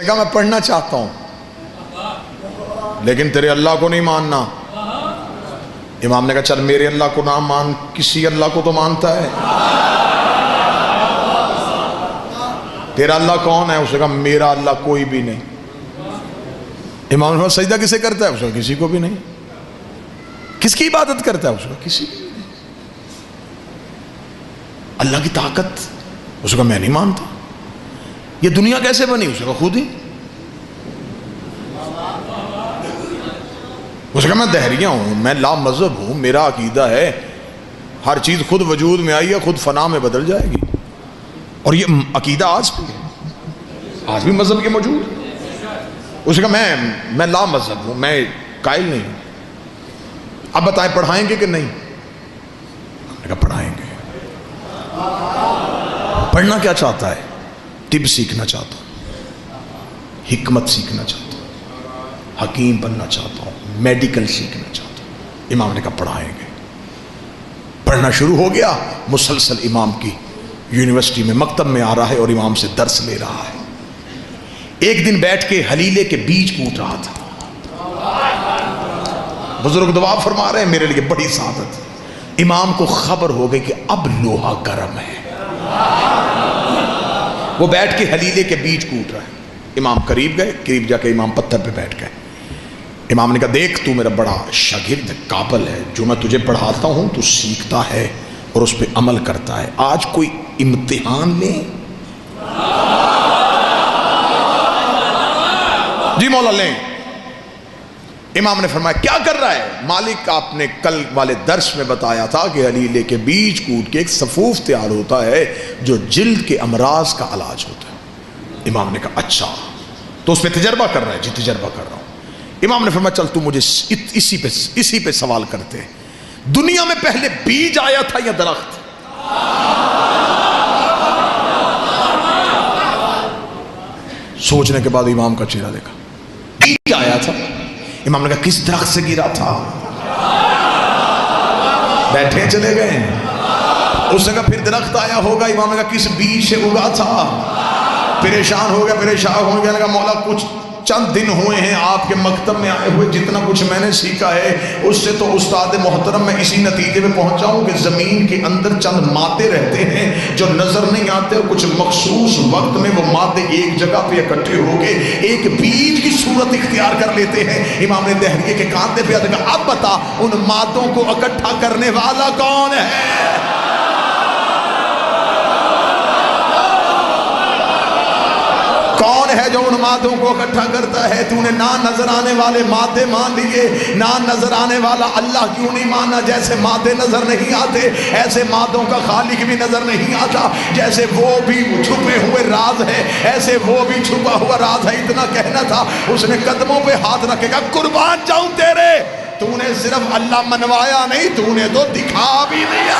کہا میں پڑھنا چاہتا ہوں لیکن تیرے اللہ کو نہیں ماننا۔ امام نے کہا چل میرے اللہ کو نہ مان، کسی اللہ کو تو مانتا ہے، تیرا اللہ کون ہے؟ اس نے کہا میرا اللہ کوئی بھی نہیں۔ امام نے کہا سجدہ کسے کرتا ہے؟ اس نے کہا کسی کو بھی نہیں۔ کس کی عبادت کرتا ہے؟ اس نے کہا کسی کی بھی نہیں۔ اللہ کی طاقت؟ اس نے کہا میں نہیں مانتا۔ یہ دنیا کیسے بنی؟ اس نے کہا خود ہی۔ اس نے کہا میں دہریہ ہوں، میں لا مذہب ہوں، میرا عقیدہ ہے ہر چیز خود وجود میں آئی ہے، خود فنا میں بدل جائے گی، اور یہ عقیدہ آج بھی ہے، آج بھی مذہب کے موجود۔ اس نے کہا میں لا مذہب ہوں، میں قائل نہیں ہوں۔ اب بتائیں پڑھائیں گے کہ نہیں؟ میں نے کہا پڑھائیں گے۔ پڑھنا کیا چاہتا ہے؟ طب سیکھنا چاہتا ہوں، حکمت سیکھنا چاہتا ہوں، حکیم بننا چاہتا ہوں، میڈیکل سیکھنا چاہتا ہوں۔ امام نے کہا پڑھائیں گے۔ پڑھنا شروع ہو گیا، مسلسل امام کی یونیورسٹی میں مکتب میں آ رہا ہے اور امام سے درس لے رہا ہے۔ ایک دن بیٹھ کے حلیلے کے بیج کوٹ رہا تھا۔ بزرگ دعا فرما رہے ہیں میرے لیے بڑی سعادت۔ امام کو خبر ہو گئی کہ اب لوہا گرم ہے، وہ بیٹھ کے حلیلے کے بیج کوٹ رہا ہے۔ امام قریب گئے، قریب جا کے امام پتھر پہ بیٹھ گئے۔ امام نے کہا دیکھ تو میرا بڑا شاگرد قابل ہے، جو میں تجھے پڑھاتا ہوں تو سیکھتا ہے اور اس پہ عمل کرتا ہے، آج کوئی امتحان لیں؟ جی مولا لیں۔ امام نے فرمایا کیا کر رہا ہے؟ مالک آپ نے کل والے درس میں بتایا تھا کہ حلیلے کے بیج کوٹ کے ایک صفوف تیار ہوتا ہے جو جلد کے امراض کا علاج ہوتا ہے۔ امام نے کہا اچھا، تو اس پہ تجربہ کر رہا ہے؟ جی تجربہ کر رہا ہوں۔ امام نے فرمایا چل تو مجھے اسی پہ سوال کرتے ہیں، دنیا میں پہلے بیج آیا تھا یا درخت؟ سوچنے کے بعد امام کا چہرہ دیکھا، بیج آیا تھا۔ امام نے کہا کس درخت سے گرا تھا؟ بیٹھے چلے گئے۔ اس نے کہا پھر درخت آیا ہوگا۔ امام نے کہا کس بیج سے اگا تھا؟ پریشان ہو گیا، پریشان ہو گیا، کہا مولا کچھ چند دن ہوئے ہیں آپ کے مکتب میں آئے ہوئے، جتنا کچھ میں نے سیکھا ہے اس سے تو استاد محترم میں اسی نتیجے میں پہنچا ہوں کہ زمین کے اندر چند مادے رہتے ہیں جو نظر نہیں آتے، اور کچھ مخصوص وقت میں وہ مادے ایک جگہ پہ اکٹھے ہو کے ایک بیج کی صورت اختیار کر لیتے ہیں۔ امام نے دہریے کے کاندھے پہ کہا اب بتا ان مادوں کو اکٹھا کرنے والا کون ہے؟ کون ہے جو ان مادوں کو اکٹھا کرتا ہے؟ تو نے نہ نظر آنے والے مادے مان لیے، نہ نظر آنے والا اللہ کیوں نہیں مانا؟ جیسے مادے نظر نہیں آتے ایسے مادوں کا خالق بھی نظر نہیں آتا، جیسے وہ بھی چھپے ہوئے راز ہے ایسے وہ بھی چھپا ہوا راز ہے۔ اتنا کہنا تھا، اس نے قدموں پہ ہاتھ رکھے گا قربان جاؤں تیرے، تو نے صرف اللہ منوایا نہیں، تو نے تو دکھا بھی دیا۔